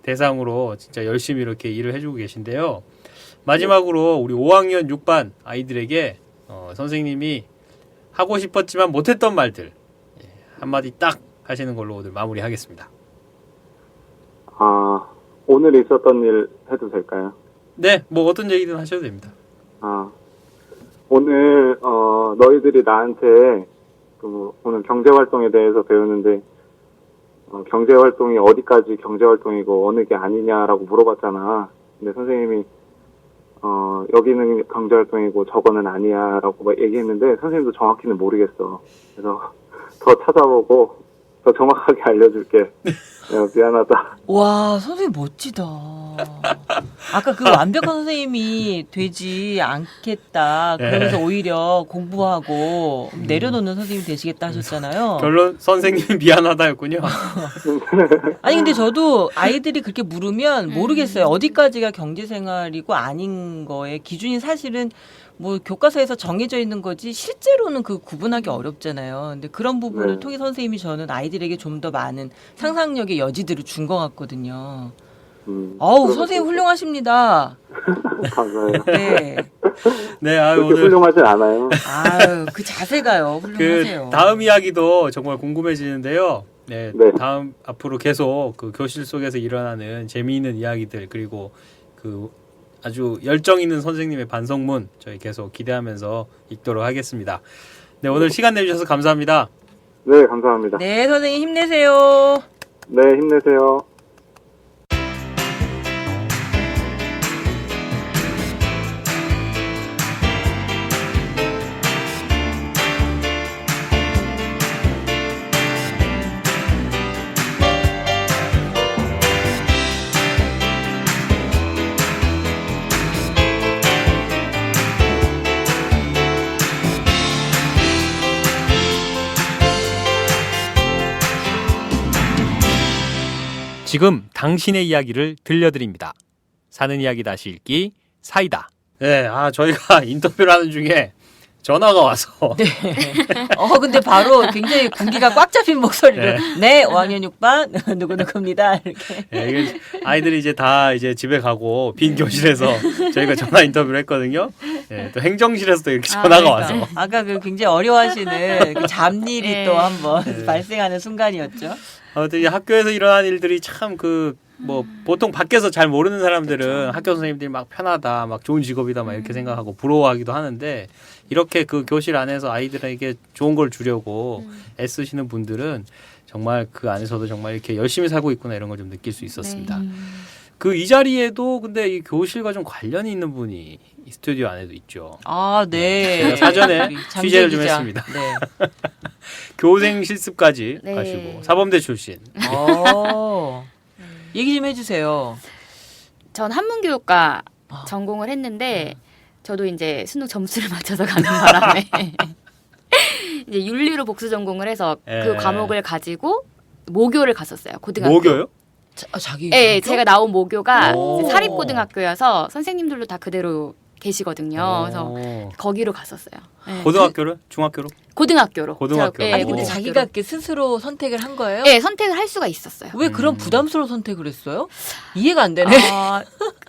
대상으로 진짜 열심히 이렇게 일을 해주고 계신데요. 마지막으로 우리 5학년 6반 아이들에게 선생님이 하고 싶었지만 못했던 말들 한마디 딱 하시는 걸로 오늘 마무리하겠습니다. 오늘 있었던 일 해도 될까요? 네, 뭐 어떤 얘기든 하셔도 됩니다. 오늘 너희들이 나한테 오늘 경제활동에 대해서 배우는데 경제활동이 어디까지 경제활동이고 어느 게 아니냐라고 물어봤잖아. 근데 선생님이 여기는 경제활동이고 저거는 아니야라고 막 얘기했는데 선생님도 정확히는 모르겠어. 그래서 더 찾아보고 더 정확하게 알려줄게. 야, 미안하다. 와, 선생님 멋지다. 아까 그 완벽한 선생님이 되지 않겠다. 그러면서 오히려 공부하고 내려놓는 선생님이 되시겠다 하셨잖아요. 결론 선생님 미안하다였군요. 아니 근데 저도 아이들이 그렇게 물으면 모르겠어요. 어디까지가 경제생활이고 아닌 거에 기준이 사실은 뭐 교과서에서 정해져 있는 거지 실제로는 그 구분하기 어렵잖아요. 근데 그런 부분을 통해 선생님이 저는 아이들에게 좀 더 많은 상상력의 여지들을 준 것 같거든요. 선생님 훌륭하십니다. 감사해요. 네. 네, 그렇게 오늘 훌륭하진 않아요. 그 자세가요. 훌륭하세요. 다음 이야기도 정말 궁금해지는데요. 네, 네. 다음 앞으로 계속 그 교실 속에서 일어나는 재미있는 이야기들 그리고 그 아주 열정 있는 선생님의 반성문 저희 계속 기대하면서 읽도록 하겠습니다. 네, 오늘 시간 내주셔서 감사합니다. 네, 감사합니다. 네, 선생님 힘내세요. 네, 힘내세요. 지금 당신의 이야기를 들려드립니다. 사는 이야기 다시 읽기 사이다. 네, 저희가 인터뷰를 하는 중에 전화가 와서. 네. 근데 바로 굉장히 군기가 꽉 잡힌 목소리로 네, 5학년 6반 누구누구입니다. 이렇게. 네, 이게 아이들이 이제 다 이제 집에 가고 빈 교실에서 저희가 전화 인터뷰를 했거든요. 네, 또 행정실에서도 이렇게 전화가 와서. 아까 그 굉장히 어려워하시는 그 잡일이 또 한번 발생하는 순간이었죠. 이 학교에서 일어난 일들이 참 보통 밖에서 잘 모르는 사람들은 그렇죠. 학교 선생님들이 막 편하다, 막 좋은 직업이다, 막 이렇게 생각하고 부러워하기도 하는데 이렇게 그 교실 안에서 아이들에게 좋은 걸 주려고 애쓰시는 분들은 정말 그 안에서도 정말 이렇게 열심히 살고 있구나 이런 걸 좀 느낄 수 있었습니다. 그 이 자리에도 근데 이 교실과 좀 관련이 있는 분이 이 스튜디오 안에도 있죠. 네. 제가 사전에 취재를 좀 기자. 했습니다. 네. 교생 실습까지 네. 하시고 사범대 출신. 얘기 좀 해주세요. 전 한문교육과 전공을 했는데 저도 이제 수능 점수를 맞춰서 가는 바람에 이제 윤리로 복수 전공을 해서 그 과목을 가지고 모교를 갔었어요. 고등학교. 모교요? 자기. 네, 제가 나온 모교가 사립고등학교여서 선생님들도 다 그대로 계시거든요. 그래서 거기로 갔었어요. 네. 고등학교를? 중학교로? 고등학교로. 고등학교. 네, 아니 근데 고등학교로. 자기가 이렇게 스스로 선택을 한 거예요? 네, 선택을 할 수가 있었어요. 왜 그런 부담스러운 선택을 했어요? 이해가 안 되네.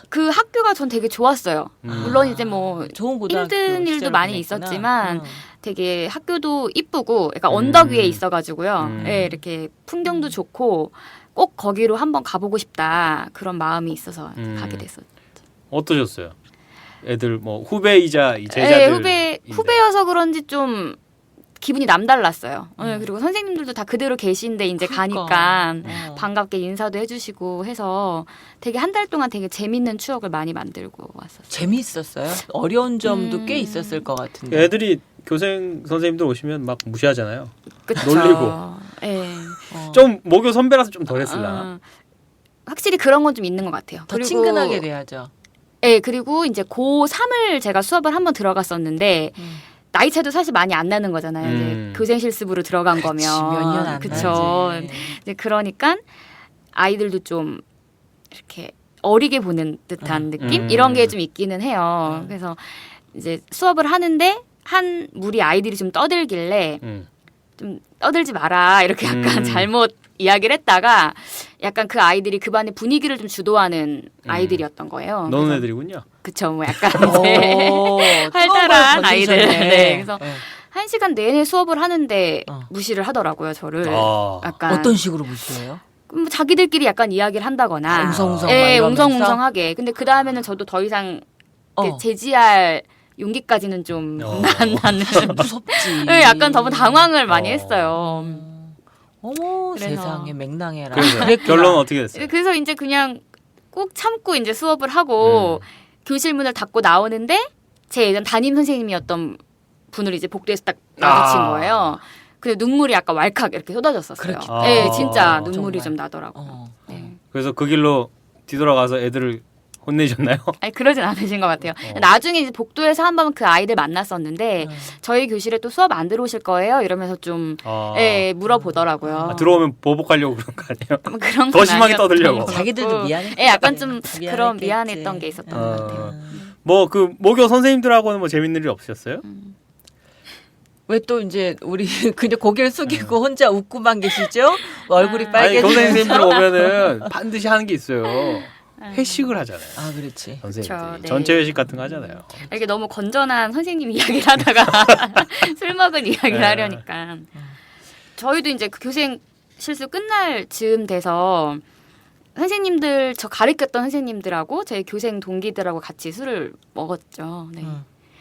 그 학교가 전 되게 좋았어요. 물론 이제 뭐 좋은 고등학교 힘든 일도 시절을 많이 보냈구나. 있었지만 되게 학교도 이쁘고 그러니까 언덕 위에 있어가지고요. 네, 이렇게 풍경도 좋고 꼭 거기로 한번 가보고 싶다 그런 마음이 있어서 가게 됐었죠. 어떠셨어요? 애들 뭐 후배이자 제자들. 네, 후배여서 그런지 좀 기분이 남달랐어요. 그리고 선생님들도 다 그대로 계신데 이제 가니까 반갑게 인사도 해주시고 해서 되게 한 달 동안 되게 재밌는 추억을 많이 만들고 왔었어요. 재미있었어요? 어려운 점도 꽤 있었을 것 같은데. 애들이 교생 선생님들 오시면 막 무시하잖아요. 그쵸. 놀리고. 네. 좀 모교 선배라서 좀 덜했을라나. 확실히 그런 건 좀 있는 것 같아요. 더 그리고 친근하게 돼야죠. 네, 그리고 이제 고3을 제가 수업을 한번 들어갔었는데 나이 차도 사실 많이 안 나는 거잖아요. 이제 교생 실습으로 들어간 거면. 몇 년 안 그쵸. 나지. 이제 그러니까 아이들도 좀 이렇게 어리게 보는 듯한 느낌? 이런 게 좀 있기는 해요. 그래서 이제 수업을 하는데 한 무리 아이들이 좀 떠들길래 좀 떠들지 마라 이렇게 약간 잘못 이야기를 했다가 약간 그 아이들이 그 반의 분위기를 좀 주도하는 아이들이었던 거예요. 노는 그래서 애들이군요. 그쵸, 뭐 약간 이제 활달한 아이들. 네, 그래서 네. 1시간 내내 수업을 하는데 어. 무시를 하더라고요, 저를. 아. 약간 어떤 식으로 무시해요? 뭐 자기들끼리 약간 이야기를 한다거나, 웅성웅성 예, 막 이러면서? 웅성웅성하게. 근데 그 다음에는 저도 더 이상 어. 제지할 용기까지는 좀 나는. 무섭지. 네, 약간 너무 당황을 많이 했어요. 어머 그래서. 세상에 맹랑해라. 그래서 그랬구나. 결론은 어떻게 됐어요? 그래서 이제 그냥 꼭 참고 이제 수업을 하고 교실 문을 닫고 나오는데 제 예전 담임 선생님이었던 분을 이제 복도에서 딱 마주친 거예요. 근데 눈물이 약간 왈칵 이렇게 쏟아졌었어요. 그렇겠다. 네, 진짜 눈물이 정말. 좀 나더라고요. 어. 네. 그래서 그 길로 뒤돌아가서 애들을 혼내셨나요? 아니 그러진 않으신 것 같아요. 나중에 이제 복도에서 한번 그 아이들 만났었는데 음. 저희 교실에 또 수업 안 들어오실 거예요? 이러면서 좀 예, 물어보더라고요. 아, 들어오면 보복하려고 그런 거 아니에요? 뭐 그런 더 건 심하게 아니었던 떠들려고. 것 같고. 자기들도 미안해. 예, 약간 좀 그런 미안했겠지. 미안했던 게 있었던 것 같아요. 뭐 그 모교 선생님들하고는 뭐 재밌는 일 없으셨어요? 왜 또 이제 우리 그냥 고개를 숙이고 혼자 웃고만 계시죠? 얼굴이 아니 빨개지면서. 교생 선생님들 오면은 반드시 하는 게 있어요. 회식을 하잖아요. 아 그렇지. 선생님들이 그쵸, 네. 전체 회식 같은 거 하잖아요. 이렇게 너무 건전한 선생님 이야기를 하다가 술 먹은 이야기를 네. 하려니까 저희도 이제 그 교생 실습 끝날 즈음 돼서 선생님들 저 가르쳤던 선생님들하고 저희 교생 동기들하고 같이 술을 먹었죠. 네.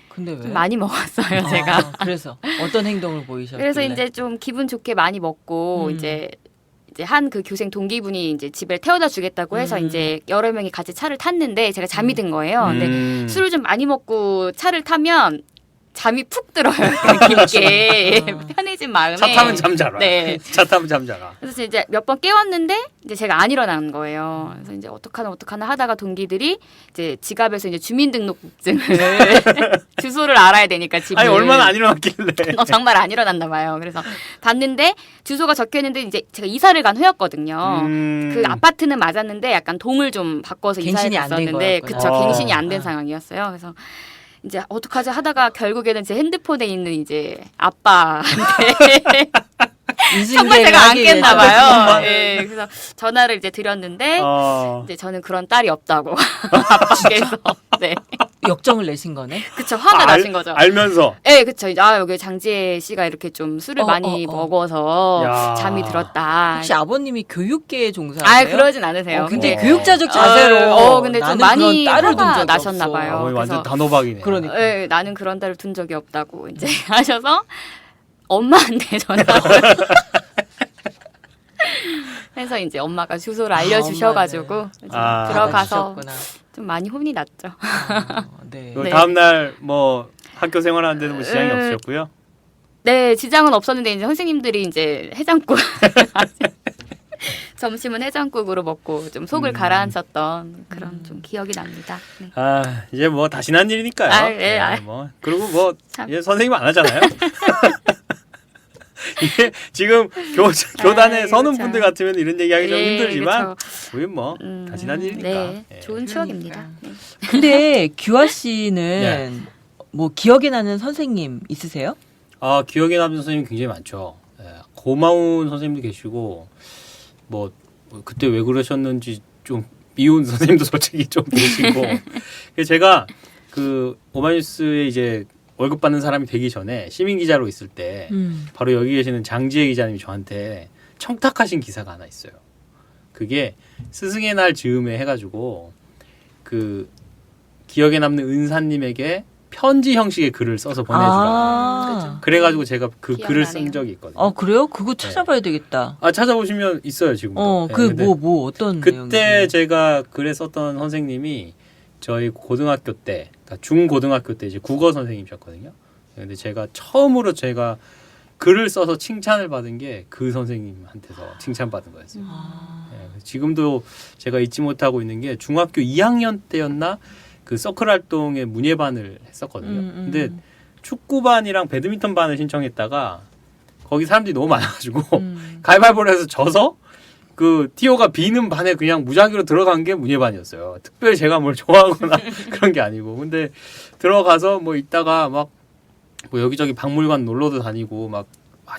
근데 왜? 좀 많이 먹었어요, 제가. 아, 그래서 어떤 행동을 보이셨길래? 그래서 이제 좀 기분 좋게 많이 먹고 이제 한 그 교생 동기분이 이제 집에 태워다 주겠다고 해서 이제 여러 명이 같이 차를 탔는데 제가 잠이 든 거예요. 근데 술을 좀 많이 먹고 차를 타면 잠이 푹 들어요. 약간 깊게 편해진 마음에. 차 타면 잠 잘 와요. 네. 차 타면 잠 잘 와. 그래서 이제 몇 번 깨웠는데 이제 제가 안 일어나는 거예요. 그래서 이제 어떡하나 하다가 동기들이 이제 지갑에서 이제 주민등록증을 주소를 알아야 되니까 집을. 아니 얼마나 안 일어났길래. 정말 안 일어났나 봐요. 그래서 봤는데 주소가 적혀 있는데 이제 제가 이사를 간 후였거든요. 그 아파트는 맞았는데 약간 동을 좀 바꿔서 이사를 갱신이 안된 갔었는데 거였구나. 그쵸, 갱신이 안 된 상황이었어요. 그래서 이제 어떡하지 하다가 결국에는 제 핸드폰에 있는 이제 아빠한테 정말 제가 안 깼나 봐요. 예, 그래서 전화를 이제 드렸는데 이제 저는 그런 딸이 없다고 아빠께서 네. 역정을 내신 거네. 그쵸, 화가 나신 거죠. 알면서. 네, 그쵸. 이제 여기 장지혜 씨가 이렇게 좀 술을 많이 먹어서 야. 잠이 들었다. 혹시 아버님이 교육계에 종사하세요? 그러진 않으세요. 근데 근데 교육자적 자세로. 근데 좀 나는 많이 그런 딸을 둔 화가 적이 나셨나 없어. 봐요. 어머니 완전 그래서 단호박이네. 그러니까. 네, 나는 그런 딸을 둔 적이 없다고 이제 하셔서 엄마한테 전화를 해서 이제 엄마가 주소를 알려주셔가지고 이제 들어가서 받아주셨구나. 좀 많이 혼이 났죠. 네. 그 네. 다음 날 뭐 학교 생활하는데는 뭐 지장이 없으셨고요. 네, 지장은 없었는데 이제 선생님들이 이제 해장국 점심은 해장국으로 먹고 좀 속을 가라앉혔던 그런 좀 기억이 납니다. 네. 아 이제 뭐 다시 난 일이니까요. 아, 예, 아. 뭐 그리고 뭐 참. 이제 선생님 안 하잖아요. 이게 지금 교단에 아이고, 서는 참. 분들 같으면 이런 얘기하기 좀 예, 힘들지만 그쵸. 우리 뭐 다시 난 일이니까. 네, 예. 좋은 추억입니다. 네. 근데 규아 씨는 뭐 기억에 나는 선생님 있으세요? 아 기억에 남는 선생님 굉장히 많죠. 예, 고마운 선생님도 계시고 뭐 그때 왜 그러셨는지 좀 미운 선생님도 솔직히 좀 계시고. 그래서 제가 그 오마이뉴스에 이제 월급 받는 사람이 되기 전에 시민 기자로 있을 때 바로 여기 계시는 장지혜 기자님이 저한테 청탁하신 기사가 하나 있어요. 그게 스승의 날 즈음에 해가지고 그 기억에 남는 은사님에게 편지 형식의 글을 써서 보내주라. 그래가지고 제가 그 글을 쓴 기억나네요. 적이 있거든요. 아 그래요? 그거 찾아봐야 되겠다. 아 찾아보시면 있어요 지금도. 네, 그 근데 뭐 어떤 그때 내용이에요? 제가 글에 썼던 선생님이 저희 고등학교 때, 그러니까 중고등학교 때 이제 국어 선생님이셨거든요. 근데 제가 처음으로 제가 글을 써서 칭찬을 받은 게 그 선생님한테서 칭찬받은 거였어요. 네, 지금도 제가 잊지 못하고 있는 게 중학교 2학년 때였나 그 서클 활동에 문예반을 했었거든요. 근데 축구반이랑 배드민턴반을 신청했다가 거기 사람들이 너무 많아가지고 가위바위보를 해서 져서 그 티오가 비는 반에 그냥 무작위로 들어간 게 문예반이었어요. 특별히 제가 뭘 좋아하거나 그런 게 아니고. 근데 들어가서 뭐 있다가 막 뭐 여기저기 박물관 놀러도 다니고 막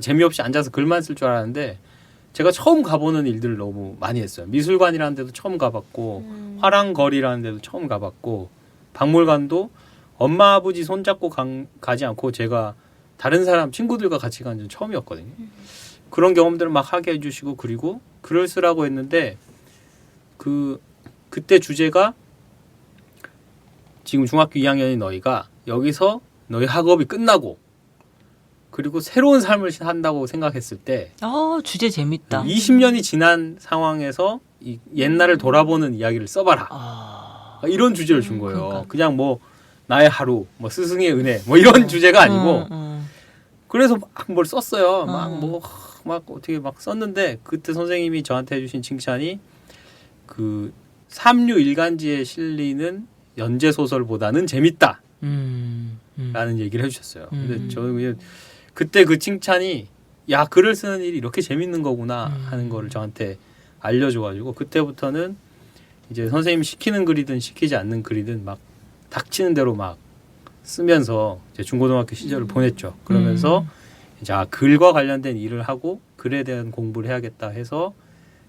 재미없이 앉아서 글만 쓸 줄 알았는데 제가 처음 가보는 일들을 너무 많이 했어요. 미술관이라는 데도 처음 가봤고 화랑거리라는 데도 처음 가봤고 박물관도 엄마 아버지 손잡고 가지 않고 제가 다른 사람 친구들과 같이 간 적은 처음이었거든요. 그런 경험들을 막 하게 해주시고 그리고 글을 쓰라고 했는데 그때 주제가 지금 중학교 2학년인 너희가 여기서 너희 학업이 끝나고 그리고 새로운 삶을 산다고 생각했을 때 주제 재밌다. 20년이 지난 상황에서 이 옛날을 돌아보는 이야기를 써봐라. 이런 주제를 준 거예요. 그러니까. 그냥 뭐 나의 하루, 뭐 스승의 은혜, 뭐 이런 주제가 아니고 그래서 막 뭘 썼어요. 막 어떻게 막 썼는데 그때 선생님이 저한테 해주신 칭찬이 그 삼류 일간지에 실리는 연재 소설보다는 재밌다. 라는 얘기를 해주셨어요. 근데 저는 그냥 그때 그 칭찬이 야 글을 쓰는 일이 이렇게 재밌는 거구나 하는 거를 저한테 알려줘가지고 그때부터는 이제 선생님이 시키는 글이든 시키지 않는 글이든 막 닥치는 대로 막 쓰면서 이제 중고등학교 시절을 보냈죠. 그러면서 이제 글과 관련된 일을 하고 글에 대한 공부를 해야겠다 해서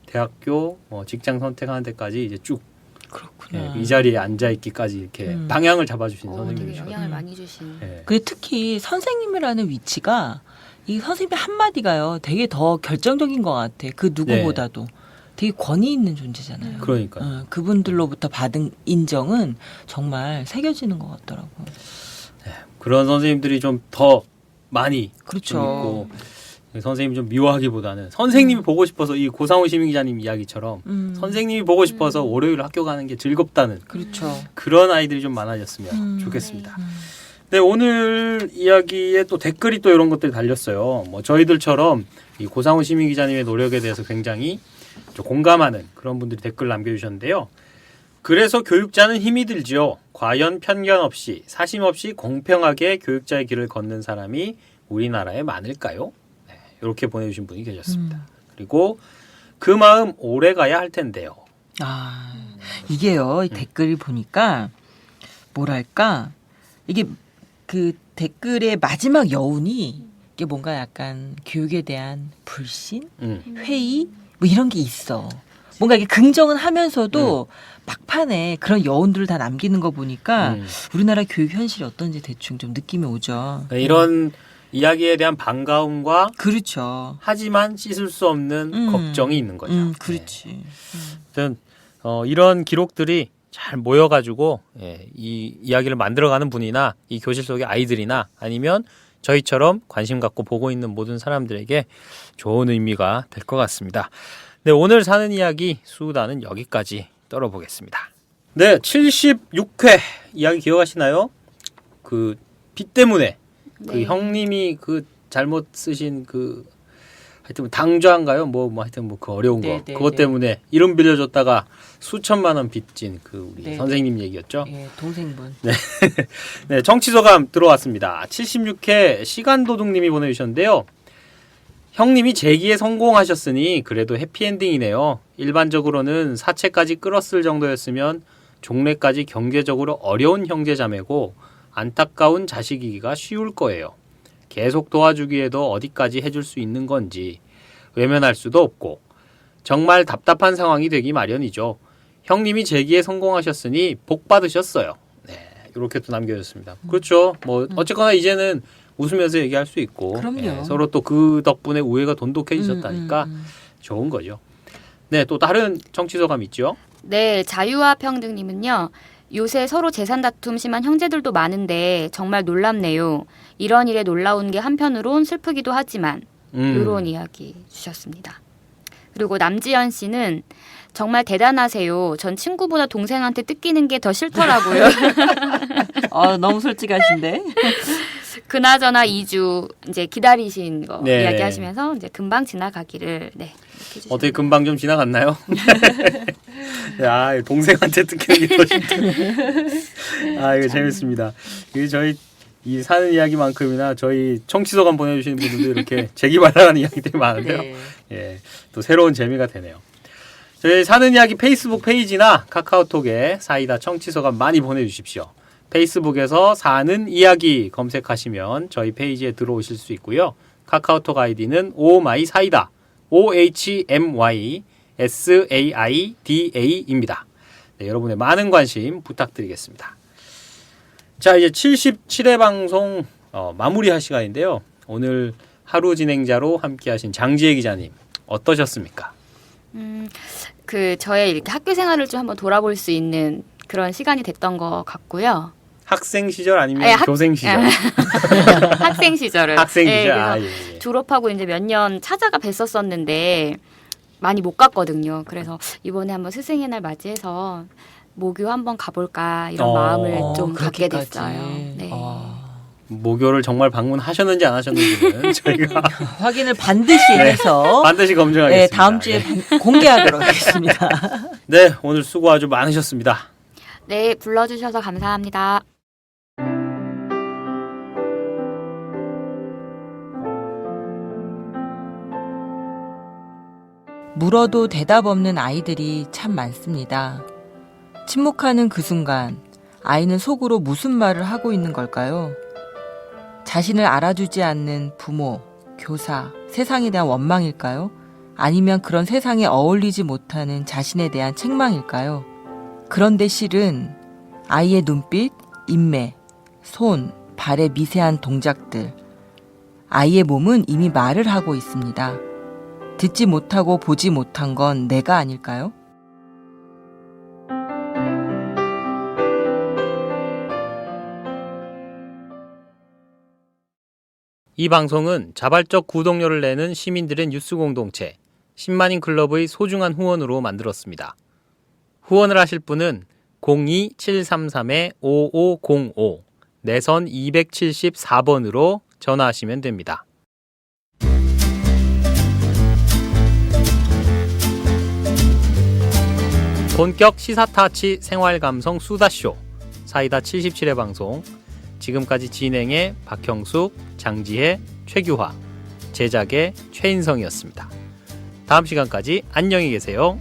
대학교 직장 선택하는 데까지 이제 쭉 그렇구나. 이 자리에 앉아 있기까지 이렇게 방향을 잡아주신 되게 선생님이시죠. 영향을 많이 주신. 근데 특히 선생님이라는 위치가 이 선생님의 한마디가요 되게 더 결정적인 것 같아. 그 누구보다도 되게 권위 있는 존재잖아요. 그러니까 그분들로부터 받은 인정은 정말 새겨지는 것 같더라고. 그런 선생님들이 좀 더 많이 그렇죠. 좀 있고 선생님이 좀 미워하기보다는 선생님이 보고 싶어서 이 고상훈 시민기자님 이야기처럼 선생님이 보고 싶어서 월요일 학교 가는 게 즐겁다는 그렇죠. 그런 아이들이 좀 많아졌으면 좋겠습니다. 네, 오늘 이야기에 또 댓글이 또 이런 것들이 달렸어요. 뭐 저희들처럼 이 고상훈 시민기자님의 노력에 대해서 굉장히 좀 공감하는 그런 분들이 댓글 남겨주셨는데요. 그래서 교육자는 힘이 들지요. 과연 편견 없이 사심 없이 공평하게 교육자의 길을 걷는 사람이 우리나라에 많을까요? 네, 이렇게 보내주신 분이 계셨습니다. 그리고 그 마음 오래 가야 할 텐데요. 이게요. 이 댓글을 보니까 뭐랄까 이게 그 댓글의 마지막 여운이 이게 뭔가 약간 교육에 대한 불신, 회의 뭐 이런 게 있어. 뭔가 이게 긍정은 하면서도 막판에 그런 여운들을 다 남기는 거 보니까 우리나라 교육 현실이 어떤지 대충 좀 느낌이 오죠. 이런 이야기에 대한 반가움과 그렇죠. 하지만 씻을 수 없는 걱정이 있는 거죠. 그렇지. 아무튼 이런 기록들이 잘 모여가지고 이 이야기를 만들어가는 분이나 이 교실 속의 아이들이나 아니면 저희처럼 관심 갖고 보고 있는 모든 사람들에게 좋은 의미가 될 것 같습니다. 네, 오늘 사는 이야기 수다는 여기까지 떨어보겠습니다. 네, 76회 이야기 기억하시나요? 그 비 때문에 그 형님이 그 잘못 쓰신 그 하여튼 당좌인가요? 뭐 하여튼 뭐 그 어려운 거 그것 때문에 이름 빌려줬다가 수천만 원 빚진 그 우리 선생님 얘기였죠. 예, 동생분. 네, 네, 정치소감 들어왔습니다. 76회 시간도둑님이 보내주셨는데요. 형님이 재기에 성공하셨으니 그래도 해피엔딩이네요. 일반적으로는 사채까지 끌었을 정도였으면 종례까지 경제적으로 어려운 형제자매고 안타까운 자식이기가 쉬울 거예요. 계속 도와주기에도 어디까지 해줄 수 있는 건지 외면할 수도 없고 정말 답답한 상황이 되기 마련이죠. 형님이 재기에 성공하셨으니 복 받으셨어요. 네, 이렇게 또 남겨줬습니다. 그렇죠. 뭐 어쨌거나 이제는 웃으면서 얘기할 수 있고 서로 또 그 덕분에 우애가 돈독해지셨다니까 좋은 거죠. 네, 또 다른 정치소감 있죠? 네, 자유와 평등님은요. 요새 서로 재산 다툼 심한 형제들도 많은데 정말 놀랍네요. 이런 일에 놀라운 게 한편으론 슬프기도 하지만 이런 이야기 주셨습니다. 그리고 남지연 씨는 정말 대단하세요. 전 친구보다 동생한테 뜯기는 게 더 싫더라고요. 너무 솔직하신데. 그나저나 2주 이제 기다리신 거 이야기하시면서 이제 금방 지나가기를 이렇게 어떻게 금방 좀 지나갔나요? 야, 동생한테 듣기는 게 더 쉽다. 아, 이거 재밌습니다. 이게 저희 이 사는 이야기만큼이나 저희 청취소감 보내주시는 분들도 이렇게 재기발랄한 이야기들이 많은데요. 네. 예, 또 새로운 재미가 되네요. 저희 사는 이야기 페이스북 페이지나 카카오톡에 사이다 청취소감 많이 보내주십시오. 페이스북에서 사는 이야기 검색하시면 저희 페이지에 들어오실 수 있고요. 카카오톡 아이디는 오마이사이다, OHMYSAIDA입니다. 네, 여러분의 많은 관심 부탁드리겠습니다. 자, 이제 77회 방송 마무리할 시간인데요. 오늘 하루 진행자로 함께하신 장지혜 기자님 어떠셨습니까? 저의 이렇게 학교 생활을 좀 한번 돌아볼 수 있는 그런 시간이 됐던 것 같고요. 학생 시절 아니면 네, 교생 시절? 학생 시절을. 학생 시절. 그래서 아, 예. 졸업하고 이제 몇 년 찾아가 뵀었었는데 많이 못 갔거든요. 그래서 이번에 한번 스승의 날 맞이해서 모교 한번 가볼까 이런 마음을 좀 갖게 됐어요. 네. 모교를 정말 방문하셨는지 안 하셨는지는 저희가 확인을 반드시 네, 해서 반드시 검증하겠습니다. 네, 다음 주에 공개하도록 하겠습니다. 네, 오늘 수고 아주 많으셨습니다. 네, 불러주셔서 감사합니다. 물어도 대답 없는 아이들이 참 많습니다. 침묵하는 그 순간 아이는 속으로 무슨 말을 하고 있는 걸까요? 자신을 알아주지 않는 부모, 교사, 세상에 대한 원망일까요? 아니면 그런 세상에 어울리지 못하는 자신에 대한 책망일까요? 그런데 실은 아이의 눈빛, 인매, 손, 발의 미세한 동작들, 아이의 몸은 이미 말을 하고 있습니다. 듣지 못하고 보지 못한 건 내가 아닐까요? 이 방송은 자발적 구독료를 내는 시민들의 뉴스 공동체 10만인 클럽의 소중한 후원으로 만들었습니다. 후원을 하실 분은 02-733-5505 내선 274번으로 전화하시면 됩니다. 본격 시사타치 생활감성 수다쇼 사이다 77회 방송 지금까지 진행의 박형숙, 장지혜, 최규화, 제작의 최인성이었습니다. 다음 시간까지 안녕히 계세요.